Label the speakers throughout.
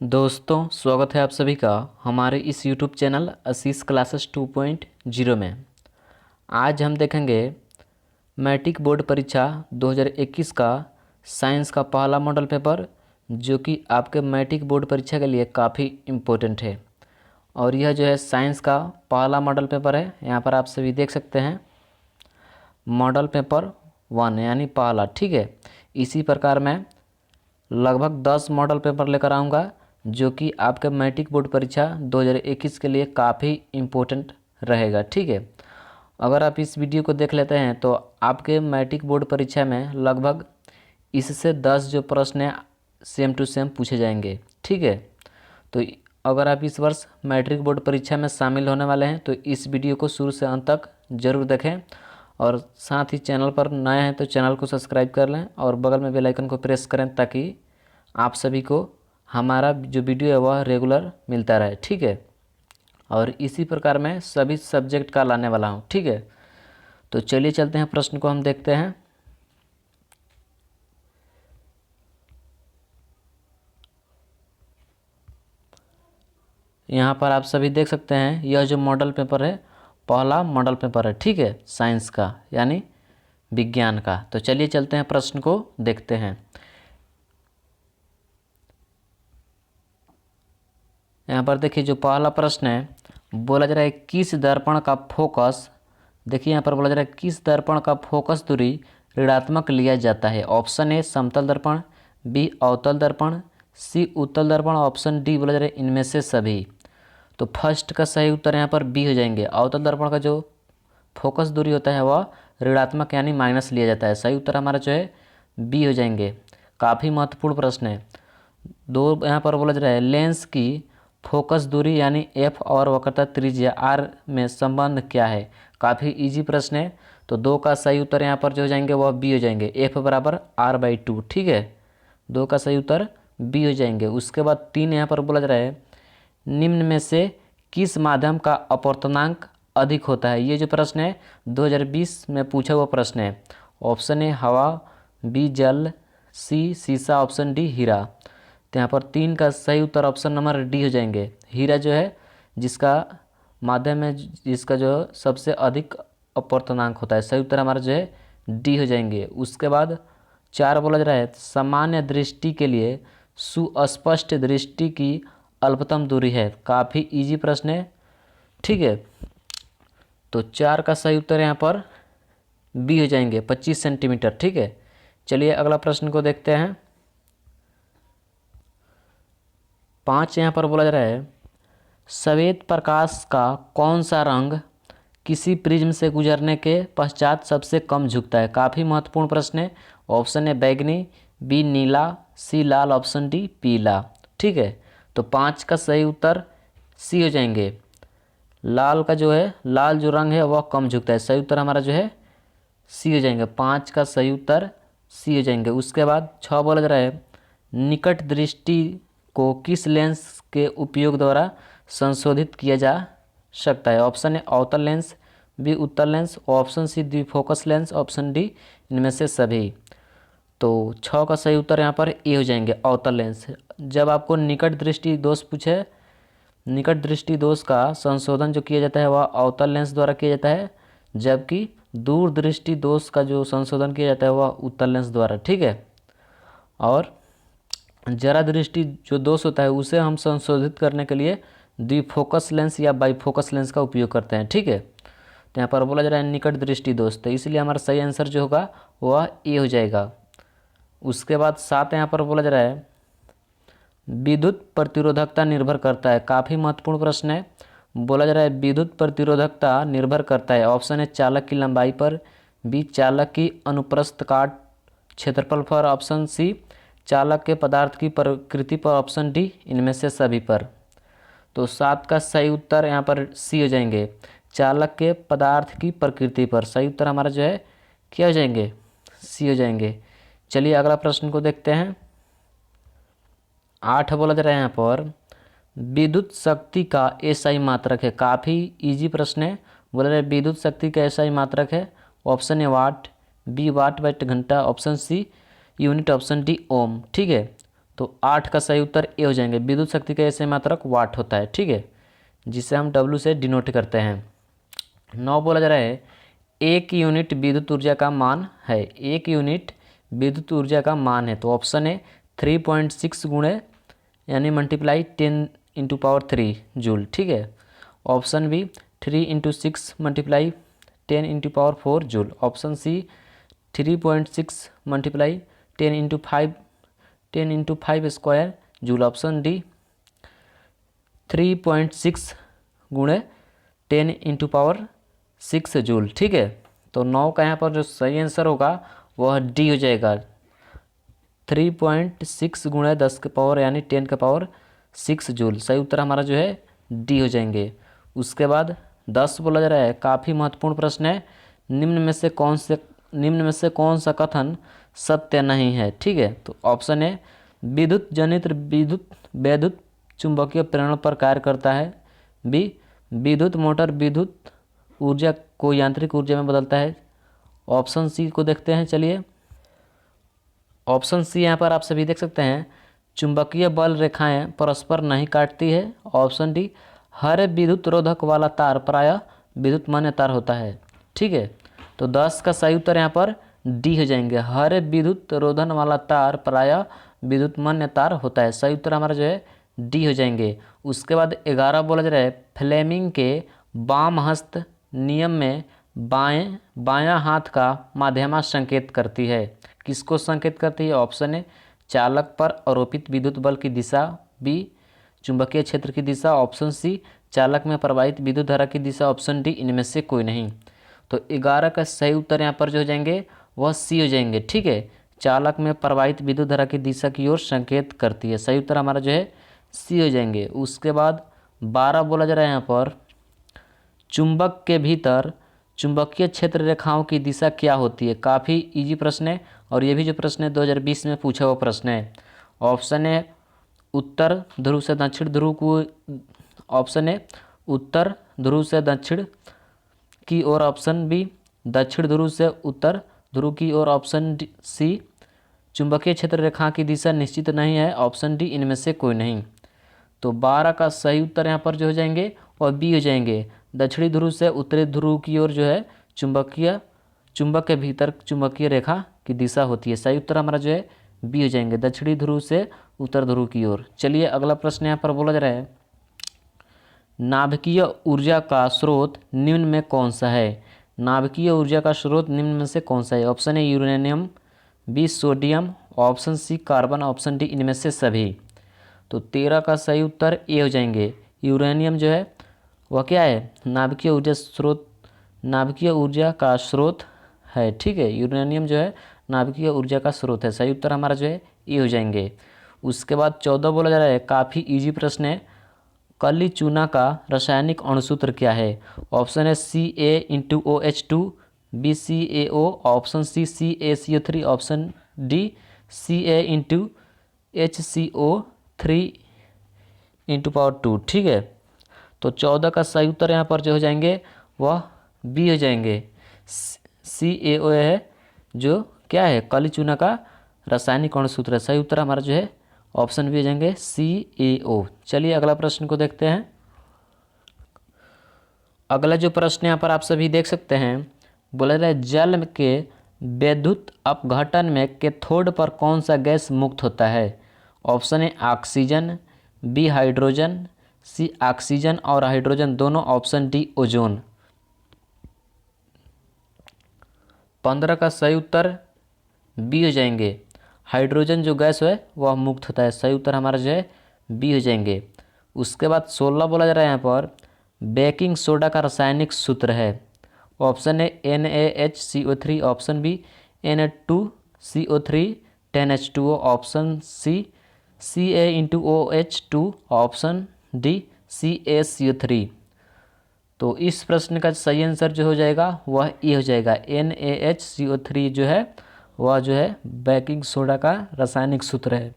Speaker 1: दोस्तों, स्वागत है आप सभी का हमारे इस YouTube चैनल आशीष क्लासेस 2.0 में। आज हम देखेंगे मैट्रिक बोर्ड परीक्षा 2021 का साइंस का पहला मॉडल पेपर, जो कि आपके मैट्रिक बोर्ड परीक्षा के लिए काफ़ी इम्पोर्टेंट है। और यह जो है साइंस का पहला मॉडल पेपर है। यहाँ पर आप सभी देख सकते हैं मॉडल पेपर 1 यानी पहला, ठीक है। इसी प्रकार मैं लगभग 10 मॉडल पेपर लेकर आऊँगा, जो कि आपके मैट्रिक बोर्ड परीक्षा 2021 के लिए काफ़ी इम्पोर्टेंट रहेगा, ठीक है। अगर आप इस वीडियो को देख लेते हैं तो आपके मैट्रिक बोर्ड परीक्षा में लगभग इससे 10 जो प्रश्न हैं सेम टू सेम पूछे जाएंगे, ठीक है। तो अगर आप इस वर्ष मैट्रिक बोर्ड परीक्षा में शामिल होने वाले हैं तो इस वीडियो को शुरू से अंत तक ज़रूर देखें, और साथ ही चैनल पर नए हैं तो चैनल को सब्सक्राइब कर लें और बगल में बेल आइकन को प्रेस करें, ताकि आप सभी को हमारा जो वीडियो है वह रेगुलर मिलता रहे, ठीक है। और इसी प्रकार मैं सभी सब्जेक्ट का लाने वाला हूँ, ठीक है। तो चलिए चलते हैं, प्रश्न को हम देखते हैं। यहाँ पर आप सभी देख सकते हैं यह जो मॉडल पेपर है पहला मॉडल पेपर है, ठीक है, साइंस का यानी विज्ञान का। तो चलिए चलते हैं, प्रश्न को देखते हैं। यहाँ पर देखिए जो पहला प्रश्न है, बोला जा रहा है किस दर्पण का फोकस, देखिए यहाँ पर बोला जा रहा है किस दर्पण का फोकस दूरी ऋणात्मक लिया जाता है। ऑप्शन ए समतल दर्पण, बी अवतल दर्पण, सी उत्तल दर्पण, ऑप्शन डी बोला जा रहा है इनमें से सभी। तो फर्स्ट का सही उत्तर यहाँ पर बी हो जाएंगे। अवतल दर्पण का जो फोकस दूरी होता है वह ऋणात्मक यानी माइनस लिया जाता है। सही उत्तर हमारा जो है बी हो जाएंगे। काफ़ी महत्वपूर्ण प्रश्न है। दो यहाँ पर बोला जा रहा है लेंस की फोकस दूरी यानी एफ और वक्रता त्रिज्या आर में संबंध क्या है। काफ़ी इजी प्रश्न है। तो दो का सही उत्तर यहाँ पर जो हो जाएंगे वह बी हो जाएंगे, एफ बराबर r/2, ठीक है। दो का सही उत्तर बी हो जाएंगे। उसके बाद तीन यहाँ पर बोला जा रहा है निम्न में से किस माध्यम का अपवर्तनांक अधिक होता है। ये जो प्रश्न है 2020 में पूछा हुआ प्रश्न है। ऑप्शन ए हवा, बी जल, सी सीसा, ऑप्शन डी हीरा। तो यहाँ पर तीन का सही उत्तर ऑप्शन नंबर डी हो जाएंगे। हीरा जो है जिसका माध्यम है, जिसका जो सबसे अधिक अपवर्तनांक होता है। सही उत्तर हमारा जो है डी हो जाएंगे। उसके बाद चार बोला जा रहा है सामान्य दृष्टि के लिए सुस्पष्ट दृष्टि की अल्पतम दूरी है। काफ़ी इजी प्रश्न है, ठीक है। तो चार का सही उत्तर यहाँ पर बी हो जाएंगे, 25 सेंटीमीटर, ठीक है। चलिए अगला प्रश्न को देखते हैं। पाँच यहाँ पर बोला जा रहा है श्वेत प्रकाश का कौन सा रंग किसी प्रिज्म से गुजरने के पश्चात सबसे कम झुकता है। काफ़ी महत्वपूर्ण प्रश्न है। ऑप्शन है बैगनी, बी नीला, सी लाल, ऑप्शन डी पीला, ठीक है। तो पाँच का सही उत्तर सी हो जाएंगे। लाल का जो है, लाल जो रंग है वह कम झुकता है। सही उत्तर हमारा जो है सी हो जाएंगे। पाँच का सही उत्तर सी हो जाएंगे। उसके बाद छः बोला जा रहा है निकट दृष्टि को किस लेंस के उपयोग द्वारा संशोधित किया जा सकता है। ऑप्शन है अवतल लेंस, बी उत्तल लेंस, ऑप्शन सी द्विफोकस लेंस, ऑप्शन डी इनमें से सभी। तो छः का सही उत्तर यहाँ पर ए हो जाएंगे, अवतल लेंस। जब आपको निकट दृष्टि दोष पूछे, निकट दृष्टि दोष का संशोधन जो किया जाता है वह अवतल लेंस द्वारा किया जाता है, जबकि दूर दृष्टि दोष का जो संशोधन किया जाता है वह उत्तल लेंस द्वारा, ठीक है। और जरा दृष्टि जो दोष होता है उसे हम संशोधित करने के लिए द्विफोकस लेंस या बाईफोकस लेंस का उपयोग करते हैं, ठीक है। तो यहाँ पर बोला जा रहा है निकट दृष्टि दोष, तो इसलिए हमारा सही आंसर जो होगा वह ए हो जाएगा। उसके बाद सात यहाँ पर बोला जा रहा है विद्युत प्रतिरोधकता निर्भर करता है। काफ़ी महत्वपूर्ण प्रश्न है। बोला जा रहा है विद्युत प्रतिरोधकता निर्भर करता है। ऑप्शन है चालक की लंबाई पर, बी चालक की अनुप्रस्थ काट क्षेत्रफल पर, ऑप्शन सी चालक के पदार्थ की प्रकृति पर, ऑप्शन डी इनमें से सभी पर। तो सात का सही उत्तर यहाँ पर सी हो जाएंगे, चालक के पदार्थ की प्रकृति पर। सही उत्तर हमारा जो है क्या हो जाएंगे, सी हो जाएंगे। चलिए अगला प्रश्न को देखते हैं। आठ बोला जा रहा है यहाँ पर विद्युत शक्ति का एसआई मात्रक है। काफ़ी इजी प्रश्न है। बोला रहा है विद्युत शक्ति का एसआई मात्रक है। ऑप्शन ए वाट, बी वाट/घंटा, option C unit, option D ohm, ठीक है। तो 8 का सही उत्तर ए हो जाएंगे। विद्युत शक्ति का ऐसे मात्रक वाट होता है, ठीक है, जिसे हम डब्ल्यू से डिनोट करते हैं। 9 बोला जा रहा है 1 यूनिट विद्युत ऊर्जा का मान है। 1 यूनिट विद्युत ऊर्जा का मान है, तो ऑप्शन है 3.6 गुणे यानी मल्टीप्लाई 10 इंटू पावर 3 जूल, ठीक है। Option B 3 into 6 multiply 10 into power 4 joule. Option C 3.6 multiply 10 into 5 square joule. Option D 3.6 गुणे 10 इंटू पावर 6 जूल, ठीक है। तो 9 का यहाँ पर जो सही आंसर होगा वह डी हो जाएगा। 3.6 गुणे 10 के पावर यानी 10 के पावर 6 जूल, सही उत्तर हमारा जो है डी हो जाएंगे। उसके बाद 10 बोला जा रहा है काफ़ी महत्वपूर्ण प्रश्न है, निम्न में से कौन सा कथन सत्य नहीं है, ठीक है। तो ऑप्शन है विद्युत जनित वैद्युत चुंबकीय प्रेरण पर कार्य करता है। बी विद्युत मोटर विद्युत ऊर्जा को यांत्रिक ऊर्जा में बदलता है। ऑप्शन सी को देखते हैं, चलिए। ऑप्शन सी यहाँ पर आप सभी देख सकते हैं, चुंबकीय बल रेखाएं परस्पर नहीं काटती है। ऑप्शन डी हर विद्युत रोधक वाला तार प्रायः विद्युत मान्य तार होता है, ठीक है। तो 10 का सही उत्तर यहाँ पर डी हो जाएंगे, हर विद्युत रोधन वाला तार प्रायः विद्युत मान्य तार होता है, सही उत्तर हमारा जो है डी हो जाएंगे। उसके बाद 11 बोला जा रहा है फ्लेमिंग के वाम हस्त नियम में बायां हाथ का माध्यमा संकेत करती है। किसको संकेत करती है? ऑप्शन है चालक पर आरोपित विद्युत बल की दिशा। बी चुंबकीय क्षेत्र की दिशा। ऑप्शन सी चालक में प्रवाहित विद्युत धारा की दिशा। ऑप्शन डी इनमें से कोई नहीं। तो 11 का सही उत्तर यहाँ पर जो हो जाएंगे वह सी हो जाएंगे, ठीक है। चालक में प्रवाहित विद्युत धारा की दिशा की ओर संकेत करती है, सही उत्तर हमारा जो है सी हो जाएंगे। उसके बाद 12 बोला जा रहा है यहाँ पर चुंबक के भीतर चुंबकीय क्षेत्र रेखाओं की दिशा क्या होती है। काफ़ी इजी प्रश्न है और ये भी जो प्रश्न है 2020 में पूछा हुआ प्रश्न है। ऑप्शन है उत्तर ध्रुव से दक्षिण ध्रुव को, ऑप्शन है उत्तर ध्रुव से दक्षिण की ओर। ऑप्शन बी दक्षिण ध्रुव से उत्तर ध्रुव की ओर। ऑप्शन सी चुंबकीय क्षेत्र रेखा की दिशा निश्चित नहीं है। ऑप्शन डी इनमें से कोई नहीं। तो 12 का सही उत्तर यहाँ पर जो हो जाएंगे और बी हो जाएंगे, दक्षिणी ध्रुव से उत्तरी ध्रुव की ओर जो है चुंबक के भीतर चुंबकीय रेखा की दिशा होती है, सही उत्तर हमारा जो है बी हो जाएंगे, दक्षिणी ध्रुव से उत्तर ध्रुव की ओर। चलिए अगला प्रश्न यहाँ पर बोला जा रहा है नाभिकीय ऊर्जा का स्रोत निम्न में कौन सा है। नाभिकीय ऊर्जा का स्रोत निम्न में से कौन सा है। ऑप्शन है uranium, B sodium, option C carbon, option D इनमें से सभी। तो 13 का सही उत्तर ए हो जाएंगे, यूरेनियम जो है वह क्या है नाभिकीय ऊर्जा का स्रोत है, ठीक है। यूरेनियम जो है नाभिकीय ऊर्जा का स्रोत है, सही उत्तर हमारा जो है ए हो जाएंगे। उसके बाद 14 बोला जा रहा है काफ़ी इजी प्रश्न है, काली चूना का रासायनिक अणुसूत्र क्या है। ऑप्शन है Ca*OH2, B CaO, option C CaCO3, option D Ca*HCO3 ठीक है। तो 14 का सही उत्तर यहाँ पर जो हो जाएंगे वह बी हो जाएंगे, CaO है जो क्या है काली चूना का रासायनिक अणुसूत्र है, सही उत्तर हमारा जो है ऑप्शन बी हो जाएंगे CaO। चलिए अगला प्रश्न को देखते हैं। अगला जो प्रश्न यहाँ पर आप सभी देख सकते हैं, बोला रहा है जल के विद्युत अपघटन में कैथोड पर कौन सा गैस मुक्त होता है। ऑप्शन है ऑक्सीजन, बी हाइड्रोजन, सी ऑक्सीजन और हाइड्रोजन दोनों, ऑप्शन डी ओजोन। 15 का सही उत्तर बी हो जाएंगे, हाइड्रोजन जो गैस है वह मुक्त होता है, सही उत्तर हमारा जो है बी हो जाएंगे। उसके बाद 16 बोला जा रहा है यहाँ पर बेकिंग सोडा का रासायनिक सूत्र है। ऑप्शन है NaHCO3, option B Na2CO3 10H2O, option C Ca*OH2, option D CaCO3। तो इस प्रश्न का सही आंसर जो हो जाएगा वह ए हो जाएगा, NaHCO3 जो है वह जो है बेकिंग सोडा का रासायनिक सूत्र है।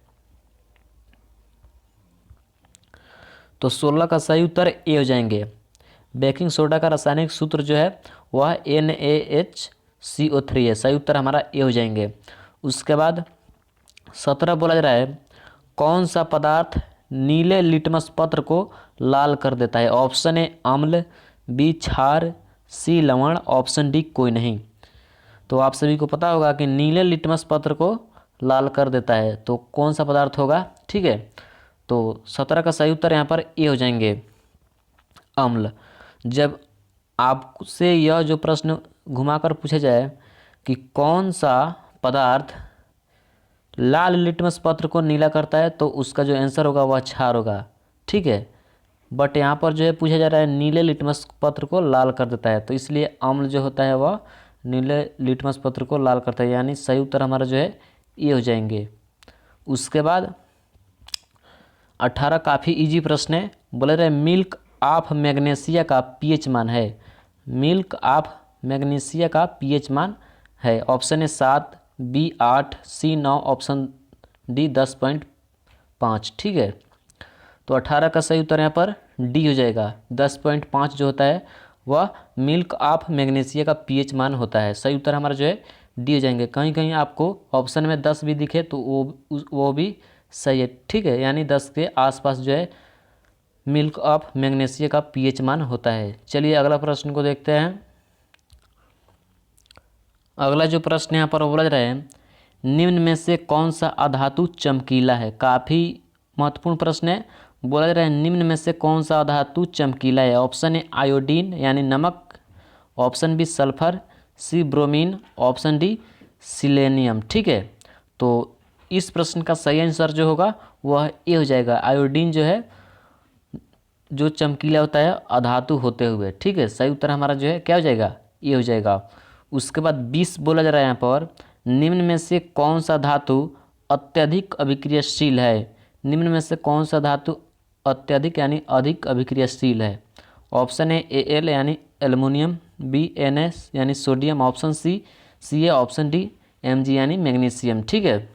Speaker 1: तो 16 का सही उत्तर ए हो जाएंगे, बेकिंग सोडा का रासायनिक सूत्र जो है वह NaHCO3 है, सही उत्तर हमारा ए हो जाएंगे। उसके बाद 17 बोला जा रहा है कौन सा पदार्थ नीले लिटमस पत्र को लाल कर देता है? ऑप्शन ए अम्ल, बी क्षार, सी लवण, ऑप्शन डी कोई नहीं। तो आप सभी को पता होगा कि नीले लिटमस पत्र को लाल कर देता है, तो कौन सा पदार्थ होगा? ठीक है, तो 17 का सही उत्तर यहाँ पर ए हो जाएंगे, अम्ल। जब आपसे यह जो प्रश्न घुमाकर पूछा जाए कि कौन सा पदार्थ लाल लिटमस पत्र को नीला करता है, तो उसका जो आंसर होगा वह क्षार होगा। ठीक है, बट यहाँ पर जो है पूछा जा रहा है नीले लिटमस पत्र को लाल कर देता है, तो इसलिए अम्ल जो होता है वह नीले लिटमस पत्र को लाल करता है, यानी सही उत्तर हमारा जो है ये हो जाएंगे। उसके बाद 18 काफ़ी इजी प्रश्न है। बोले रहे मिल्क ऑफ मैग्नीशिया का पीएच मान है। मिल्क ऑफ मैग्नीशिया का पीएच मान है। Option A 7, B 8, C 9, option D 10.5। ठीक है, तो 18 का सही उत्तर यहाँ पर डी हो जाएगा। 10.5 जो होता है वह मिल्क ऑफ मैग्नीशिया का पीएच मान होता है। सही उत्तर हमारा जो है डी हो जाएंगे। कहीं कहीं आपको ऑप्शन में 10 भी दिखे तो वो भी सही है। ठीक है, यानी 10 के आसपास जो है मिल्क ऑफ मैग्नीशिया का पीएच मान होता है। चलिए अगला प्रश्न को देखते हैं। अगला जो प्रश्न यहाँ पर बोला जा रहा है, निम्न में से कौन सा अधातु चमकीला है? काफ़ी महत्वपूर्ण प्रश्न है। बोला जा रहा है निम्न में से कौन सा अधातु चमकीला है? ऑप्शन ए आयोडीन यानी नमक, ऑप्शन बी सल्फर, सी ब्रोमीन, ऑप्शन डी सिलेनियम। ठीक है, तो इस प्रश्न का सही आंसर जो होगा वह ए हो जाएगा। आयोडीन जो है जो चमकीला होता है अधातु होते हुए। ठीक है, सही उत्तर हमारा जो है क्या हो जाएगा? ए हो जाएगा। उसके बाद 20 बोला जा रहा है यहाँ पर, निम्न में से कौन सा धातु अत्यधिक अभिक्रियाशील है? निम्न में से कौन सा धातु अत्यधिक यानी अधिक अभिक्रियाशील है? ऑप्शन ए Al यानी एल्युमिनियम, बी Na यानी sodium, option C Ca, option D Mg यानी मैग्नीशियम। ठीक है,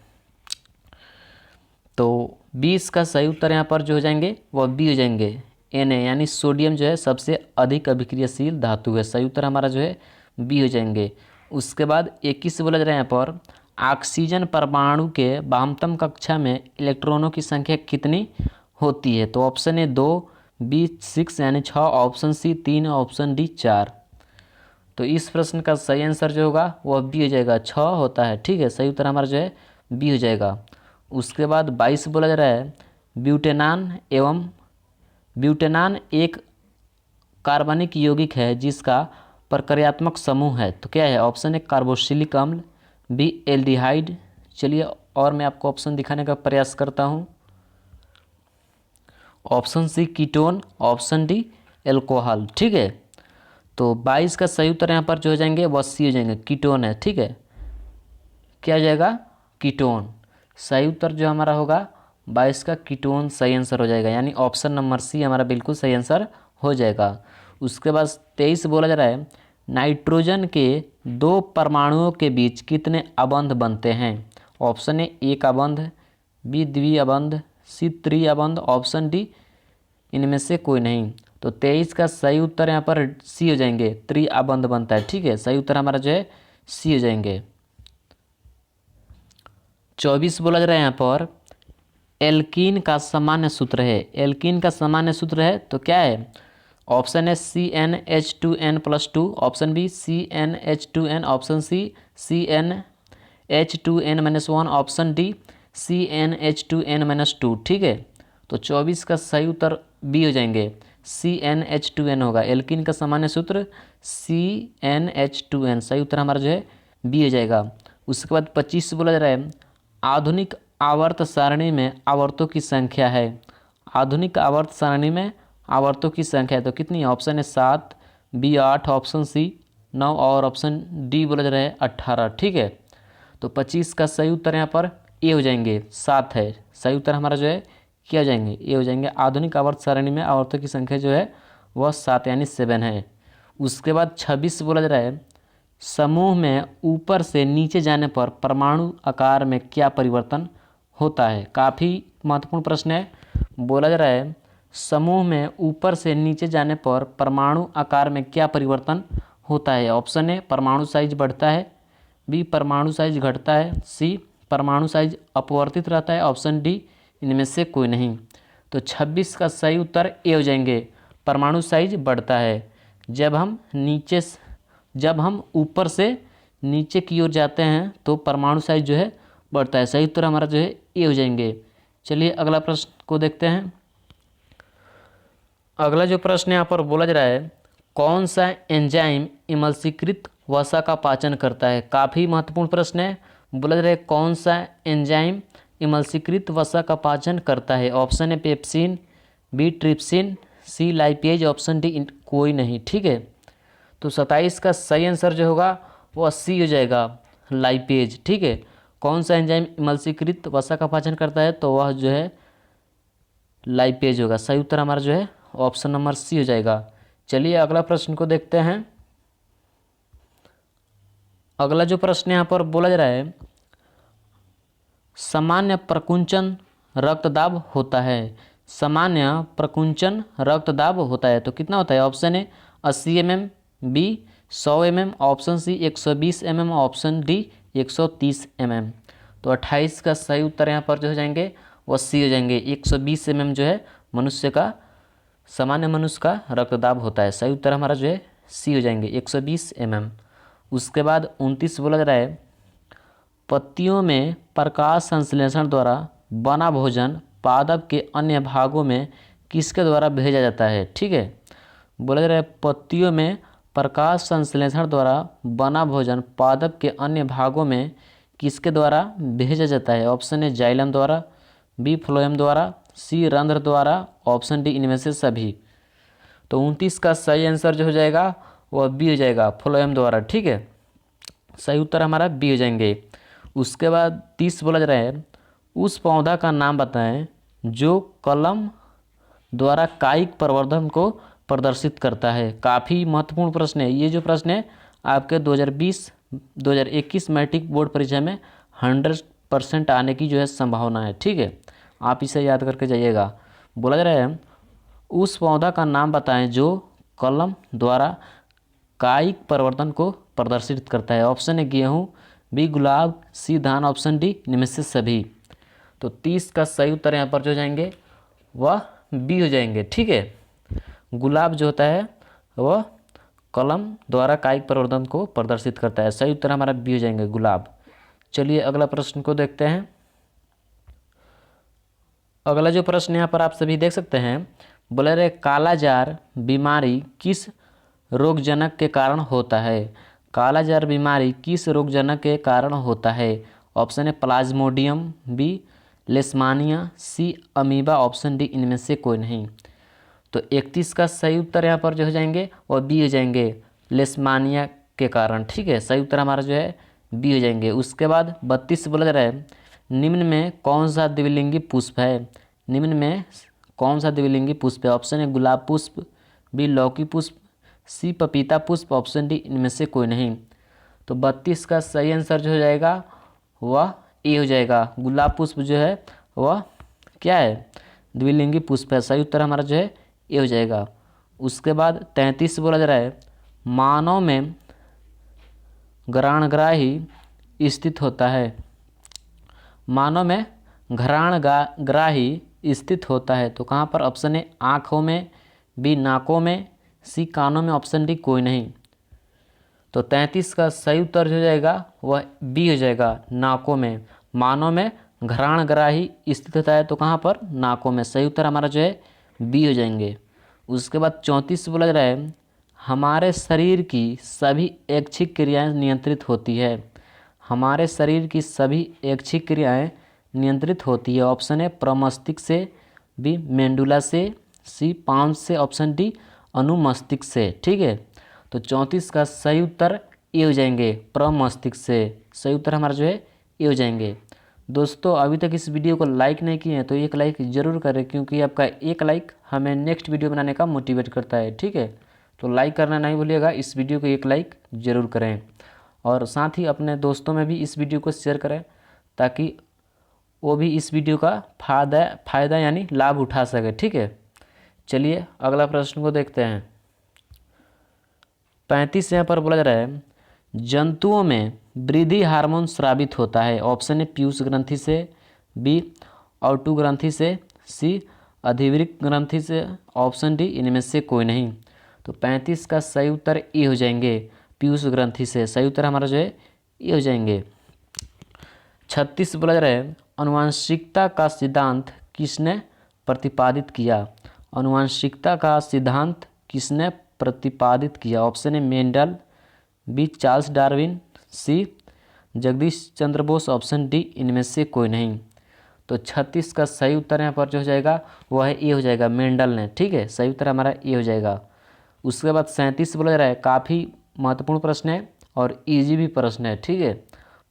Speaker 1: तो 20 का सही उत्तर यहाँ पर जो हो जाएंगे वह बी हो जाएंगे। Na यानी सोडियम जो है सबसे अधिक अभिक्रियाशील धातु है। सही उत्तर हमारा जो है बी हो जाएंगे। उसके बाद 21 बोला जा रहा है यहाँ पर, ऑक्सीजन परमाणु के वामतम कक्षा में इलेक्ट्रॉनों की संख्या कितनी होती है? तो ऑप्शन ए 2, बी 6 यानी 6, ऑप्शन सी 3, ऑप्शन डी 4। तो इस प्रश्न का सही आंसर जो होगा वह बी हो जाएगा, 6 होता है। ठीक है, सही उत्तर हमारा जो है बी हो जाएगा। उसके बाद 22 बोला जा रहा है, ब्यूटेनान एक कार्बनिक यौगिक है जिसका प्रक्रियात्मक समूह है, तो क्या है? ऑप्शन ए कार्बोक्सिलिक अम्ल, बी एल्डिहाइड। चलिए और मैं आपको ऑप्शन दिखाने का प्रयास करता हूँ। Option C ketone, option D alcohol. ठीक है, तो 22 का सही उत्तर यहाँ पर जो हो जाएंगे वह सी हो जाएंगे, कीटोन है। ठीक है, क्या हो जाएगा? कीटोन। सही उत्तर जो हमारा होगा 22 का कीटोन सही आंसर हो जाएगा, यानी ऑप्शन नंबर सी हमारा बिल्कुल सही आंसर हो जाएगा। उसके बाद 23 बोला जा रहा है, नाइट्रोजन के 2 परमाणुओं के बीच कितने अबंध बनते हैं? ऑप्शन ए 1 अबंध, बी द्विअबंध, सी त्रिअबंध, ऑप्शन डी इनमें से कोई नहीं। तो 23 का सही उत्तर यहाँ पर सी हो जाएंगे, त्रिअबंध बनता है। ठीक है, सही उत्तर हमारा जो है सी हो जाएंगे। 24 बोला जा रहा है यहाँ पर, एल्कीन का सामान्य सूत्र है। एल्कीन का सामान्य सूत्र है तो क्या है? ऑप्शन है CnH2n+2, option B CnH2n, option C CnH2n-1, option D CnH2n-2। ठीक है, तो 24 का सही उत्तर बी हो जाएंगे, CnH2n होगा। एल्कीन का सामान्य सूत्र CnH2n, सही उत्तर हमारा जो है बी हो जाएगा। उसके बाद 25 बोला जा रहा है, आधुनिक आवर्त सारणी में आवर्तों की संख्या है। आधुनिक आवर्त सारणी में आवर्तों की संख्या है तो कितनी है? ऑप्शन है 7, बी 8, ऑप्शन सी 9 और ऑप्शन डी बोला जा रहा है 18। ठीक है, तो 25 का सही उत्तर यहाँ पर ए हो जाएंगे, 7 है। सही उत्तर हमारा जो है क्या हो जाएंगे? ए हो जाएंगे। आधुनिक आवर्त सारणी में आवर्तों की संख्या जो है वह 7 यानी 7 है। उसके बाद 26 बोला जा रहा है, समूह में ऊपर से नीचे जाने पर परमाणु आकार में क्या परिवर्तन होता है? काफ़ी महत्वपूर्ण प्रश्न है। बोला जा रहा है, समूह में ऊपर से नीचे जाने पर परमाणु आकार में क्या परिवर्तन होता है? ऑप्शन ए परमाणु साइज बढ़ता है, बी परमाणु साइज घटता है, सी परमाणु साइज अपवर्तित रहता है, ऑप्शन डी इनमें से कोई नहीं। तो 26 का सही उत्तर ए हो जाएंगे। परमाणु साइज बढ़ता है जब हम ऊपर से नीचे की ओर जाते हैं तो परमाणु साइज जो है बढ़ता है। सही उत्तर हमारा जो है ए हो जाएंगे। चलिए अगला प्रश्न को देखते हैं। अगला जो प्रश्न यहाँ पर बोला जा रहा है, कौन सा एंजाइम इमल्सीकृत वसा का पाचन करता है। काफ़ी महत्वपूर्ण प्रश्न है। बोला जा रहा है कौन सा एंजाइम इमल्सीकृत वसा का पाचन करता है। ऑप्शन है पेप्सिन, बी ट्रिप्सिन, सी लाइपेज, ऑप्शन डी कोई नहीं। ठीक है, तो 27 का सही आंसर जो होगा वो सी हो जाएगा, लाइपेज। ठीक है, कौन सा एंजाइम इमल्सीकृत वसा का पाचन करता है, तो वह जो है लाइपेज होगा। सही उत्तर हमारा जो है ऑप्शन नंबर सी हो जाएगा। चलिए अगला प्रश्न को देखते हैं। अगला जो प्रश्न यहाँ पर बोला जा रहा है, सामान्य प्रकुंचन रक्तदाब होता है। सामान्य प्रकुंचन रक्तदाब होता है तो कितना होता है। Option A 80 mm, B 100 mm, option C 120 mm, option D 130 mm। तो 28 का सही उत्तर यहाँ पर जो हो जाएंगे वो सी हो जाएंगे। 120 mm जो है मनुष्य का, सामान्य मनुष्य का रक्तदाब होता है। सही उत्तर हमारा जो है सी हो जाएंगे, 120 mm। उसके बाद 29 बोला जा रहा है, पत्तियों में प्रकाश संश्लेषण द्वारा बना भोजन पादप के अन्य भागों में किसके द्वारा भेजा जाता है। ठीक है, बोला जा रहा है पत्तियों में प्रकाश संश्लेषण द्वारा बना भोजन पादप के अन्य भागों में किसके द्वारा भेजा जाता है। ऑप्शन है जाइलम द्वारा, बी फ्लोएम द्वारा, सी रंध्र द्वारा, ऑप्शन डी इनमें से सभी। तो 29 का सही आंसर जो हो जाएगा वह बी हो जाएगा, फ्लोएम द्वारा। ठीक है, सही उत्तर हमारा बी हो जाएंगे। उसके बाद 30 बोला जा रहा है, उस पौधा का नाम बताएं जो कलम द्वारा कायिक प्रवर्धन को प्रदर्शित करता है। काफ़ी महत्वपूर्ण प्रश्न है। ये जो प्रश्न है आपके 2020-2021 मैट्रिक बोर्ड परीक्षा में 100% आने की जो है संभावना है। ठीक है, आप इसे याद करके जाइएगा। बोला जा रहा है उस पौधा का नाम बताएं जो कलम द्वारा कायिक प्रवर्धन को प्रदर्शित करता है। ऑप्शन है गेहूँ, बी गुलाब, सी धान, ऑप्शन डी इनमें से सभी। तो 30 का सही उत्तर यहाँ पर जो जाएंगे वह बी हो जाएंगे। ठीक है, गुलाब जो होता है वह कलम द्वारा कायिक प्रवर्धन को प्रदर्शित करता है। सही उत्तर हमारा बी हो जाएंगे, गुलाब। चलिए अगला प्रश्न को देखते हैं। अगला जो प्रश्न यहाँ पर आप सभी देख सकते हैं, बोले रहे कालाजार बीमारी किस रोगजनक के कारण होता है। कालाजार बीमारी किस रोगजनक के कारण होता है। ऑप्शन है प्लाज्मोडियम, बी लेशमानिया, सी अमीबा, ऑप्शन डी इनमें से कोई नहीं। तो 31 का सही उत्तर यहाँ पर जो हो जाएंगे और बी हो जाएंगे, लेशमानिया के कारण। ठीक है, सही उत्तर हमारा जो है बी हो जाएंगे। उसके बाद 32 बोला जा रहा है, निम्न में कौन सा द्विलिंगी पुष्प है। निम्न में कौन सा द्विलिंगी पुष्प है। ऑप्शन है गुलाब पुष्प, बी लौकी पुष्प, सी पपीता पुष्प, ऑप्शन डी इनमें से कोई नहीं। तो 32 का सही आंसर जो हो जाएगा वह ए हो जाएगा। गुलाब पुष्प जो है वह क्या है, द्विलिंगी पुष्प है। सही उत्तर हमारा जो है ए हो जाएगा। उसके बाद 33 बोला जा रहा है, मानव में घ्राणग्राही स्थित होता है। मानव में घ्राणग्राही स्थित होता है तो कहाँ पर। ऑप्शन है आँखों में, बी नाकों में, सी कानों में, ऑप्शन डी कोई नहीं। तो 33 का सही उत्तर हो जाएगा वह बी हो जाएगा, नाकों में। मानव में घ्राणग्राही स्थित होता है तो कहाँ पर, नाकों में। सही उत्तर हमारा जो है बी हो जाएंगे। उसके बाद 34 बोला जा रहा है, हमारे शरीर की सभी ऐच्छिक क्रियाएं नियंत्रित होती है। हमारे शरीर की सभी ऐच्छिक क्रियाएं नियंत्रित होती है। ऑप्शन है प्रमस्तिष्क से, बी मेंडुला से, सी पांस से, ऑप्शन डी अनुमस्तिष्क से। ठीक है, तो 34 का सही उत्तर ए हो जाएंगे, प्रमस्तिष्क से। सही उत्तर हमारा जो है ए हो जाएंगे। दोस्तों अभी तक इस वीडियो को लाइक नहीं किए हैं तो एक लाइक ज़रूर करें, क्योंकि आपका एक लाइक हमें नेक्स्ट वीडियो बनाने का मोटिवेट करता है। ठीक है, तो लाइक करना नहीं भूलिएगा, इस वीडियो को एक लाइक ज़रूर करें और साथ ही अपने दोस्तों में भी इस वीडियो को शेयर करें ताकि वो भी इस वीडियो का फ़ायदा यानी लाभ उठा सके। ठीक है, चलिए अगला प्रश्न को देखते हैं। 35 यहाँ पर बोला जा रहा है, जंतुओं में वृद्धि हार्मोन स्रावित होता है। ऑप्शन है पीयूष ग्रंथि से, बी और 2 ग्रंथि से, सी अधिवृक्क ग्रंथि से, ऑप्शन डी इनमें से कोई नहीं। तो 35 का सही उत्तर ए हो जाएंगे, पीयूष ग्रंथि से। सही उत्तर हमारा जो है ये हो जाएंगे। 36 बोला जा रहा है अनुवांशिकता का सिद्धांत किसने प्रतिपादित किया। अनुवांशिकता का सिद्धांत किसने प्रतिपादित किया। Option A Mendel, B Charles Darwin, C Jagdish Chandra Bose, option D इनमें से कोई नहीं। तो 36 का सही उत्तर यहाँ पर जो हो जाएगा वह है ए हो जाएगा, मेंडल ने। ठीक है, सही उत्तर हमारा ए हो जाएगा। उसके बाद 37 बोला जा रहा है, काफ़ी महत्वपूर्ण प्रश्न है और इजी भी प्रश्न है। ठीक है,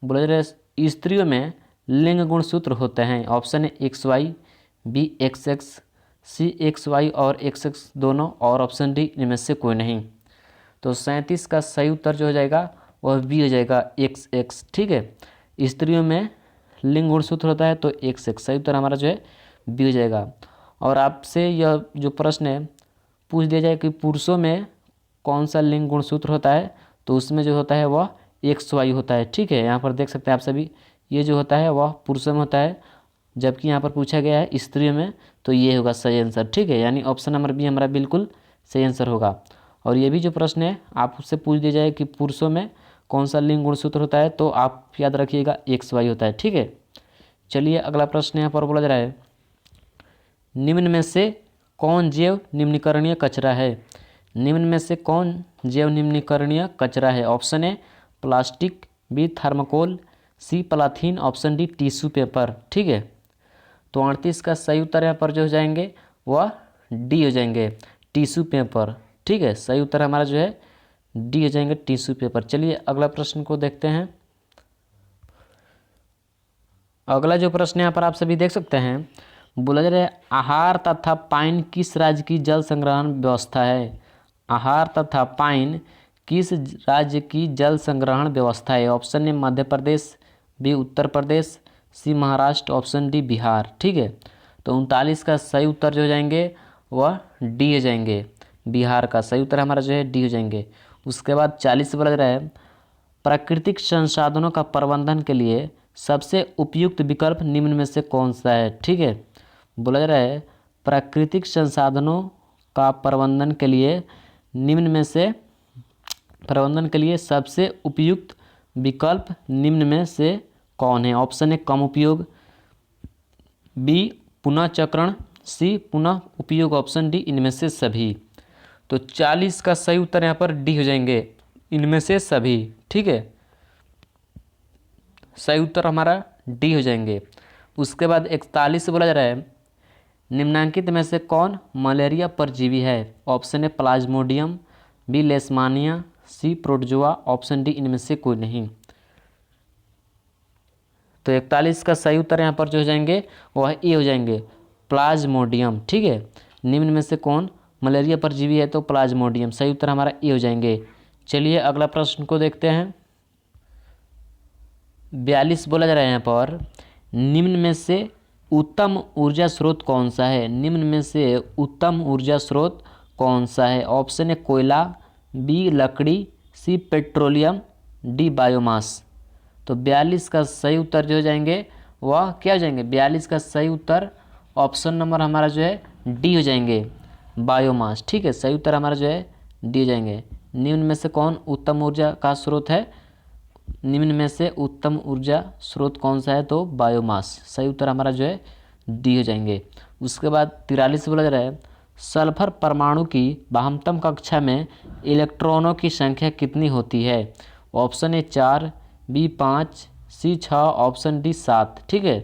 Speaker 1: बोला जा रहा है स्त्रियों में लिंग गुणसूत्र होते हैं। ऑप्शन है XY, बी XX, सी XY और XX दोनों, और ऑप्शन डी इनमें से कोई नहीं। तो 37 का सही उत्तर जो हो जाएगा वह बी हो जाएगा, XX। ठीक है, स्त्रियों में लिंग गुणसूत्र होता है तो XX, सही उत्तर हमारा जो है बी हो जाएगा। और आपसे यह जो प्रश्न है पूछ दिया जाए कि पुरुषों में कौन सा लिंग गुणसूत्र होता है, तो उसमें जो होता है वह XY होता है। ठीक है, यहाँ पर देख सकते हैं आप सभी, ये जो होता है वह पुरुषों में होता है, जबकि यहाँ पर पूछा गया है स्त्रियों में, तो ये होगा सही आंसर। ठीक है, यानी ऑप्शन नंबर बी हमारा बिल्कुल सही आंसर होगा। और ये भी जो प्रश्न है आप उससे पूछ दिया जाए कि पुरुषों में कौन सा लिंग गुणसूत्र होता है, तो आप याद रखिएगा XY होता है। ठीक है, चलिए अगला प्रश्न यहाँ पर बोला जा रहा है निम्न में से कौन जैव निम्नीकरणीय कचरा है। निम्न में से कौन जैव निम्नीकरणीय कचरा है। Option A plastic, B thermocol, C polythene, option D tissue paper. ठीक है, तो 38 का सही उत्तर यहाँ पर जो हो जाएंगे वह डी हो जाएंगे, टिश्यू पेपर। ठीक है, सही उत्तर हमारा जो है डी हो जाएंगे, टिश्यू पेपर। चलिए अगला प्रश्न को देखते हैं। अगला जो प्रश्न यहाँ पर आप सभी देख सकते हैं, बोला जा रहा है आहार तथा पाइन किस राज्य की जल संग्रहण व्यवस्था है। आहार तथा पाइन किस राज्य की जल संग्रहण व्यवस्था है। Option A Madhya Pradesh, B Uttar Pradesh, C Maharashtra, option D Bihar. ठीक है, तो 39 का सही उत्तर जो हो जाएंगे वह डी हो जाएंगे, बिहार का सही उत्तर हमारा जो है डी हो जाएंगे। उसके बाद 40 बोला जा रहा है प्राकृतिक संसाधनों का प्रबंधन के लिए सबसे उपयुक्त विकल्प निम्न में से कौन सा है। ठीक है, बोला जा रहा है प्राकृतिक संसाधनों का प्रबंधन के लिए निम्न में से सबसे उपयुक्त विकल्प निम्न में से कौन है। ऑप्शन ए कम उपयोग, बी पुनः चक्रण, सी पुनः उपयोग, ऑप्शन डी इनमें से सभी। तो 40 का सही उत्तर यहाँ पर डी हो जाएंगे, इनमें से सभी। ठीक है, सही उत्तर हमारा डी हो जाएंगे। उसके बाद 41 बोला जा रहा है निम्नांकित में से कौन मलेरिया परजीवी है। Option A plasmodium, B leishmania, C protozoa, option D इनमें से कोई नहीं। तो 41 का सही उत्तर यहाँ पर जो हो जाएंगे वह ए हो जाएंगे, प्लाज्मोडियम। ठीक है, निम्न में से कौन मलेरिया परजीवी है, तो प्लाज्मोडियम। सही उत्तर हमारा ए हो जाएंगे। चलिए अगला प्रश्न को देखते हैं। 42 बोला जा रहा है यहाँ पर निम्न में से उत्तम ऊर्जा स्रोत कौन सा है। निम्न में से उत्तम ऊर्जा स्रोत कौन सा है। ऑप्शन ए कोयला, बी लकड़ी, सी पेट्रोलियम, डी बायोमास। तो 42 का सही उत्तर जो हो जाएंगे वह क्या हो जाएंगे, 42 का सही उत्तर ऑप्शन नंबर हमारा जो है डी हो जाएंगे, बायोमास। ठीक है, सही उत्तर हमारा जो है डी हो जाएंगे। निम्न में से कौन उत्तम ऊर्जा का स्रोत है, निम्न में से उत्तम ऊर्जा स्रोत कौन सा है, तो बायोमास। सही उत्तर हमारा जो है डी हो जाएंगे। उसके बाद 43 बोला जा रहा है सल्फर परमाणु की वाहकत्म कक्षा में इलेक्ट्रॉनों की संख्या कितनी होती है। Option A 4, B 5, C 6, option D 7। ठीक है,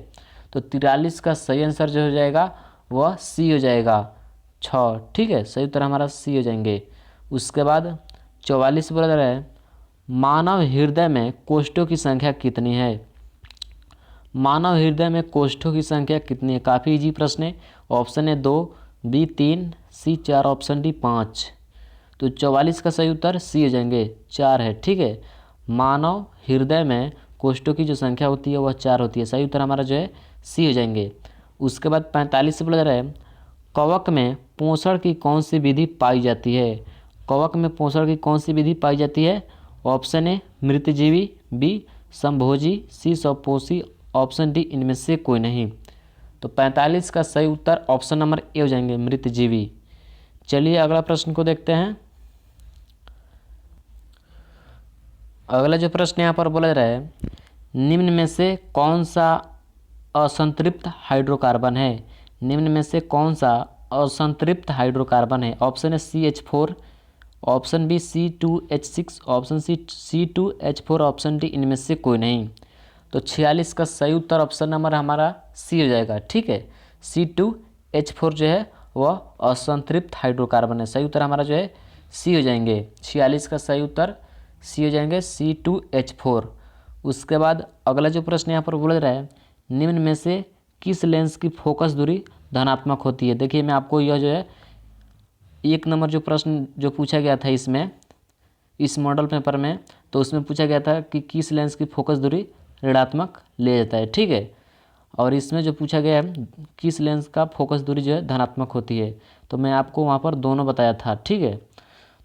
Speaker 1: तो 43 का सही आंसर जो हो जाएगा वह सी हो जाएगा, 6। ठीक है, सही उत्तर हमारा सी हो जाएंगे। उसके बाद 44 बोला जा रहा है मानव हृदय में कोष्ठों की संख्या कितनी है। मानव हृदय में कोष्ठों की संख्या कितनी है। काफ़ी इजी प्रश्न है। ऑप्शन है 2, बी 3, सी 4, ऑप्शन डी 5। तो 44 का सही उत्तर सी हो जाएंगे, 4 है। ठीक है, मानव हृदय में कोष्ठों की जो संख्या होती है वह 4 होती है। सही उत्तर हमारा जो है सी हो जाएंगे। उसके बाद 45 से बोला जा रहा है कवक में पोषण की कौन सी विधि पाई जाती है। कवक में पोषण की कौन सी विधि पाई जाती है। ऑप्शन ए मृतजीवी, बी संभोजी, सी स्वपोषी, ऑप्शन डी इनमें से कोई नहीं। तो 45 का सही उत्तर ऑप्शन नंबर ए हो जाएंगे, मृतजीवी। चलिए अगला प्रश्न को देखते हैं। अगला जो प्रश्न यहाँ पर बोला जा रहा है, निम्न में से कौन सा असंतृप्त हाइड्रोकार्बन है? निम्न में से कौन सा असंतृप्त हाइड्रोकार्बन है? ऑप्शन है CH4, option B C2H6, option C C2H4, option D इनमें से कोई नहीं। तो 46 का सही उत्तर ऑप्शन नंबर हमारा सी हो जाएगा। ठीक है, C2H4 जो है वह असंतृप्त हाइड्रोकार्बन है। सही उत्तर हमारा जो है सी हो जाएंगे। 46 का सही उत्तर सी हो जाएंगे, C2H4। उसके बाद अगला जो प्रश्न यहाँ पर बोला जा रहा है, निम्न में से किस लेंस की फोकस दूरी धनात्मक होती है? देखिए मैं आपको यह जो है 1 नंबर जो प्रश्न जो पूछा गया था इसमें, इस मॉडल पेपर में, तो उसमें पूछा गया था कि किस लेंस की फोकस दूरी ऋणात्मक ले जाता है। ठीक है, और इसमें जो पूछा गया है किस लेंस का फोकस दूरी जो है धनात्मक होती है, तो मैं आपको वहाँ पर दोनों बताया था। ठीक है,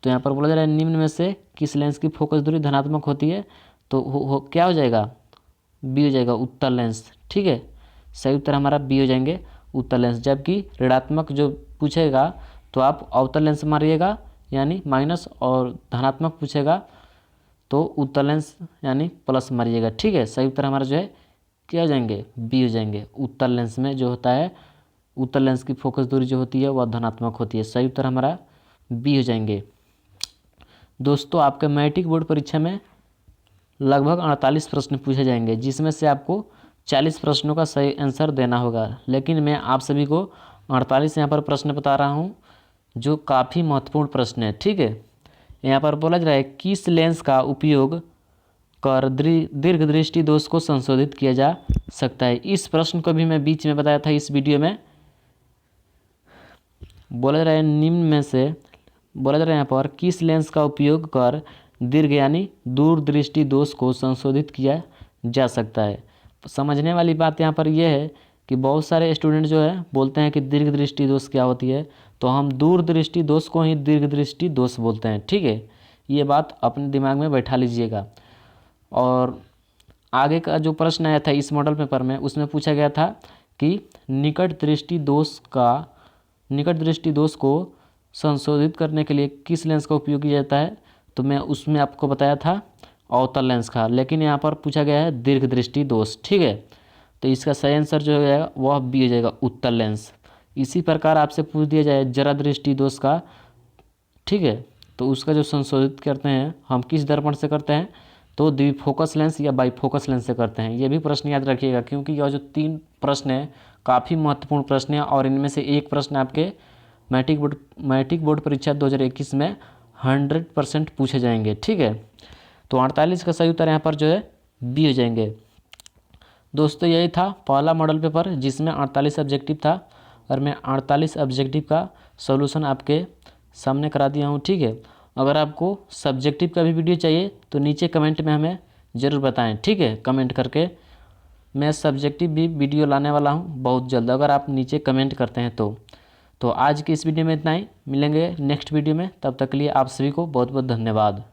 Speaker 1: तो यहाँ पर बोला जा रहा है निम्न में से किस लेंस की फोकस दूरी धनात्मक होती है, तो क्या हो जाएगा? बी हो जाएगा, उत्तल लेंस। ठीक है, सही उत्तर हमारा बी हो जाएंगे, उत्तल लेंस। जबकि ऋणात्मक जो पूछेगा तो आप अवतल लेंस मारिएगा यानी माइनस, और धनात्मक पूछेगा तो उत्तल लेंस यानी प्लस मारिएगा। ठीक है, सही उत्तर हमारा जो है क्या हो जाएंगे? बी हो जाएंगे। उत्तल लेंस में जो होता है, उत्तल लेंस की फोकस दूरी जो होती है वह धनात्मक होती है। सही उत्तर हमारा बी हो जाएंगे। दोस्तों आपके मैट्रिक बोर्ड परीक्षा में लगभग 48 प्रश्न पूछे जाएंगे, जिसमें से आपको 40 प्रश्नों का सही आंसर देना होगा। लेकिन मैं आप सभी को 48 यहाँ पर प्रश्न बता रहा हूँ जो काफ़ी महत्वपूर्ण प्रश्न है। ठीक है, यहाँ पर बोला जा रहा है किस लेंस का उपयोग कर दीर्घ दृष्टि दोष को संशोधित किया जा सकता है? इस प्रश्न को भी मैं बीच में बताया था इस वीडियो में। बोला जा रहा है निम्न में से, बोला जा रहा है यहाँ पर किस लेंस का उपयोग कर दीर्घ यानी दूरदृष्टि दोष को संशोधित किया जा सकता है? समझने वाली बात यहाँ पर यह है कि बहुत सारे स्टूडेंट जो है बोलते हैं कि दीर्घ दृष्टि दोष क्या होती है, तो हम दूरदृष्टि दोष को ही दीर्घ दृष्टि दोष बोलते हैं। ठीक है, ये बात अपने दिमाग में बैठा लीजिएगा। और आगे का जो प्रश्न आया था इस मॉडल पेपर में, उसमें पूछा गया था कि निकट दृष्टि दोष को संशोधित करने के लिए किस लेंस का उपयोग किया जाता है, तो मैं उसमें आपको बताया था अवतल लेंस का। लेकिन यहाँ पर पूछा गया है दीर्घ दृष्टि दोष। ठीक है, तो इसका सही आंसर जो हो जाएगा वह बी हो जाएगा, उत्तल लेंस। इसी प्रकार आपसे पूछ दिया जाए जरा दृष्टि दोष का, ठीक है, तो उसका जो संशोधित करते हैं हम किस दर्पण से करते हैं, तो द्विफोकस लेंस या बाईफोकस लेंस से करते हैं। ये भी प्रश्न याद रखिएगा, क्योंकि यह जो 3 प्रश्न है काफ़ी महत्वपूर्ण प्रश्न है, और इनमें से एक प्रश्न आपके मैट्रिक बोर्ड परीक्षा 2021 में 100% पूछे जाएंगे। ठीक है, तो 48 का सही उत्तर यहाँ पर जो है बी हो जाएंगे। दोस्तों यही था पहला मॉडल पेपर जिसमें 48 ऑब्जेक्टिव था, और मैं 48 ऑब्जेक्टिव का सॉल्यूशन आपके सामने करा दिया हूँ। ठीक है, अगर आपको सब्जेक्टिव का भी वीडियो चाहिए तो नीचे कमेंट में हमें ज़रूर बताएं। ठीक है, कमेंट करके। मैं सब्जेक्टिव भी वीडियो लाने वाला हूँ बहुत जल्द, अगर आप नीचे कमेंट करते हैं तो आज की इस वीडियो में इतना ही। मिलेंगे नेक्स्ट वीडियो में, तब तक के लिए आप सभी को बहुत बहुत धन्यवाद।